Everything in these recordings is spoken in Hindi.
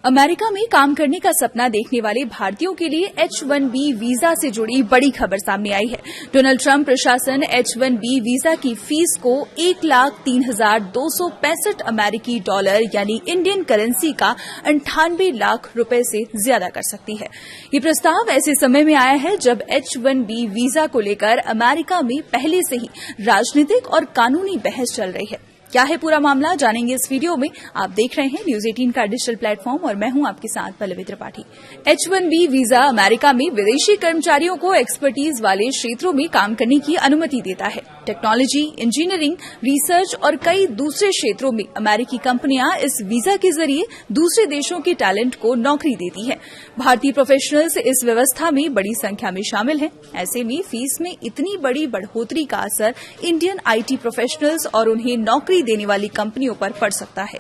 अमेरिका में काम करने का सपना देखने वाले भारतीयों के लिए H-1B वीजा से जुड़ी बड़ी खबर सामने आई है। डोनाल्ड ट्रंप प्रशासन H-1B वीजा की फीस को 1,03,265 अमेरिकी डॉलर यानी इंडियन करेंसी का 98 लाख रुपए से ज्यादा कर सकती है। ये प्रस्ताव ऐसे समय में आया है जब H-1B वीजा को लेकर अमेरिका में पहले से ही राजनीतिक और कानूनी बहस चल रही है। क्या है पूरा मामला, जानेंगे इस वीडियो में। आप देख रहे हैं न्यूज 18 का डिजिटल प्लेटफॉर्म और मैं हूं आपके साथ Pallavi Tripathi. H-1B visa America में विदेशी कर्मचारियों को एक्सपर्टीज वाले क्षेत्रों में काम करने की अनुमति देता है। टेक्नोलॉजी, इंजीनियरिंग, रिसर्च और कई दूसरे क्षेत्रों में अमेरिकी कंपनियां इस वीजा के जरिए दूसरे देशों के टैलेंट को नौकरी देती है। भारतीय प्रोफेशनल्स इस व्यवस्था में बड़ी संख्या में शामिल हैं। ऐसे में फीस में इतनी बड़ी बढ़ोतरी का असर इंडियन IT प्रोफेशनल्स और उन्हें नौकरी देने वाली कंपनियों पर पड़ सकता है।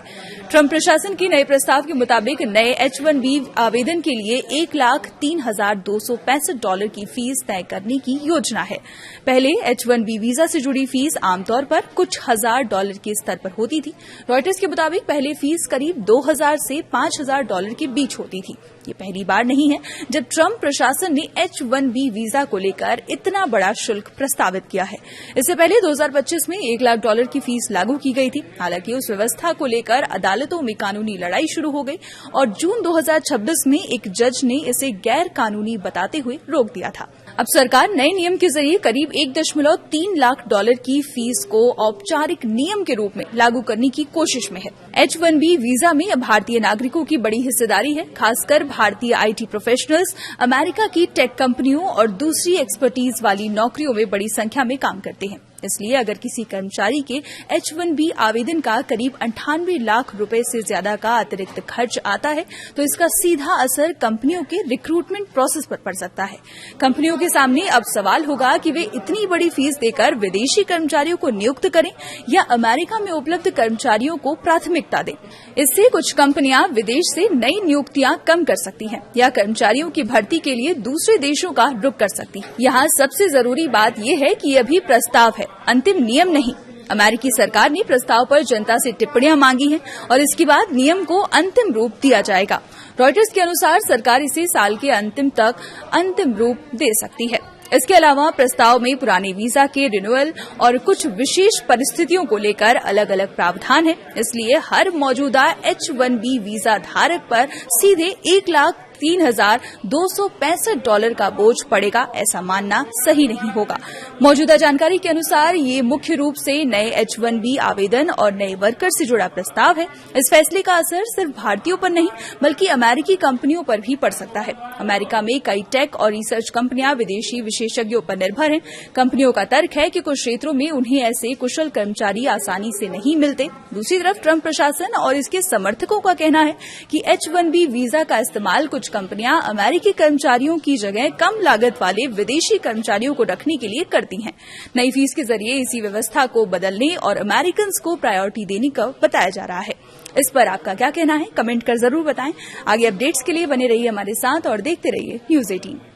ट्रंप प्रशासन के नए प्रस्ताव के मुताबिक नए H-1B आवेदन के लिए $1,03,265 की फीस तय करने की योजना है। पहले H-1B वीजा से जुड़ी फीस आमतौर पर कुछ $1,000 के स्तर पर होती थी। रॉयटर्स के मुताबिक पहले फीस करीब $2,000 से $5,000 के बीच होती थी। ये पहली बार नहीं है जब ट्रंप प्रशासन ने H-1B वीजा को लेकर इतना बड़ा शुल्क प्रस्तावित किया है। इससे पहले 2025 में $1 लाख की फीस लागू की गई थी। हालांकि उस व्यवस्था को लेकर अदालतों में कानूनी लड़ाई शुरू हो गई और जून 2026 में एक जज ने इसे गैर कानूनी बताते हुए रोक दिया था। अब सरकार नए नियम के जरिए करीब $1.3 लाख की फीस को औपचारिक नियम के रूप में लागू करने की कोशिश में है। H-1B वीजा में भारतीय नागरिकों की बड़ी हिस्सेदारी है। खासकर भारतीय IT प्रोफेशनल्स अमेरिका की टेक कंपनियों और दूसरी एक्सपर्टीज वाली नौकरियों में बड़ी संख्या में काम करते हैं। इसलिए अगर किसी कर्मचारी के H-1B आवेदन का करीब 98 लाख रुपए से ज्यादा का अतिरिक्त खर्च आता है तो इसका सीधा असर कंपनियों के रिक्रूटमेंट प्रोसेस पर पड़ सकता है। कंपनियों के सामने अब सवाल होगा कि वे इतनी बड़ी फीस देकर विदेशी कर्मचारियों को नियुक्त करें या अमेरिका में उपलब्ध कर्मचारियों को प्राथमिकता दें। इससे कुछ कंपनियां विदेश से नई नियुक्तियां कम कर सकती हैं या कर्मचारियों की भर्ती के लिए दूसरे देशों का रुख कर सकती है। यहाँ सबसे जरूरी बात यह है कि यह भी प्रस्ताव है, अंतिम नियम नहीं। अमेरिकी सरकार ने प्रस्ताव पर जनता से टिप्पणियां मांगी हैं और इसके बाद नियम को अंतिम रूप दिया जाएगा। रॉयटर्स के अनुसार सरकार इसे साल के अंतिम तक अंतिम रूप दे सकती है। इसके अलावा प्रस्ताव में पुराने वीजा के रिन्यूअल और कुछ विशेष परिस्थितियों को लेकर अलग अलग प्रावधान है। इसलिए हर मौजूदा H-1B वीजा धारक पर सीधे $1,03,265 का बोझ पड़ेगा, ऐसा मानना सही नहीं होगा। मौजूदा जानकारी के अनुसार ये मुख्य रूप से नए H-1B आवेदन और नए वर्कर से जुड़ा प्रस्ताव है। इस फैसले का असर सिर्फ भारतीयों पर नहीं बल्कि अमेरिकी कंपनियों पर भी पड़ सकता है। अमेरिका में कई टेक और रिसर्च कंपनियां विदेशी विशेषज्ञों पर निर्भर हैं। कंपनियों का तर्क है कि कुछ क्षेत्रों में उन्हें ऐसे कुशल कर्मचारी आसानी से नहीं मिलते। दूसरी तरफ ट्रंप प्रशासन और इसके समर्थकों का कहना है कि H-1B वीजा का इस्तेमाल कुछ कंपनियां अमेरिकी कर्मचारियों की जगह कम लागत वाले विदेशी कर्मचारियों को रखने के लिए करती हैं। नई फीस के जरिए इसी व्यवस्था को बदलने और अमेरिकन्स को प्रायोरिटी देने का बताया जा रहा है। इस पर आपका क्या कहना है, कमेंट कर जरूर बताएं। आगे अपडेट्स के लिए बने रहिए हमारे साथ और देखते रहिए न्यूज 18।